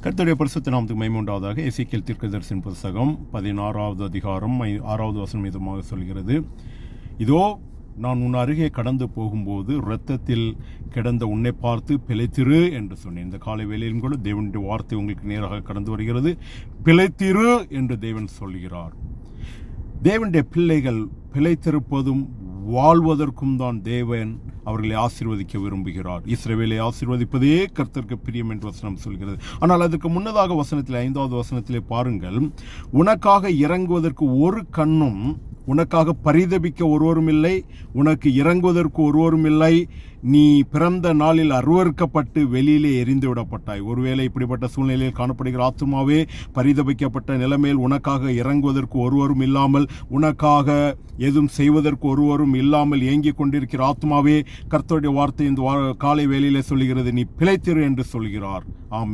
கர்த்தருடைய பரிசுத்த நாமத்துக்கு மகிமை உண்டாவதாக. எசேக்கியேல் தீர்க்கதரிசியின் புத்தகம் 16வது அதிகாரம் 6வது வசனம் இதமாக சொல்கிறது, இதோ நான் உன் அருகே கடந்து போகும்போது இரத்தத்தில் கிடந்த உன்னை பார்த்து பிழைத்திரு என்று சொன்னேன். இந்த காலை வேளையிலும் கூட தேவனுடைய வார்த்தை உங்களுக்கு நேராக கடந்து வருகிறது. பிழைத்திரு என்று தேவன் சொல்கிறார். தேவனுடைய பிள்ளைகள் பிழைத்திருப்பதும் வாழ்வதற்கும் தான் தேவன் அவர்களை ஆசீர்வதிக்க விரும்புகிறார். இஸ்ரவேலை ஆசீர்வதிப்பதே கர்த்தருக்கு பிரியம் என்று வசனம் சொல்கிறது. ஆனால் அதற்கு முன்னதாக வசனத்தில் 5வது வசனத்திலே பாருங்கள், உனக்காக இறங்குவதற்கு ஒரு கண்ணும், உனக்காக பரிதபிக்க ஒருவரும் இல்லை, உனக்கு இறங்குவதற்கு ஒருவரும் இல்லை, நீ பிறந்த நாளில் அருவறுக்கப்பட்டு வெளியிலே எரிந்து விடப்பட்டாய். ஒருவேளை இப்படிப்பட்ட சூழ்நிலையில் காணப்படுகிற ஆத்துமாவே, பரிதபிக்கப்பட்ட நிலைமையில் உனக்காக இறங்குவதற்கு ஒருவரும் இல்லாமல், உனக்காக எதுவும் செய்வதற்கு ஒருவரும் இல்லாமல் ஏங்கிக் கொண்டிருக்கிற ஆத்துமாவே, கர்த்தருடைய வார்த்தை இந்த காலை வேளையிலே சொல்கிறது, நீ பிழைத்திரு என்று சொல்கிறார். ஆமென்.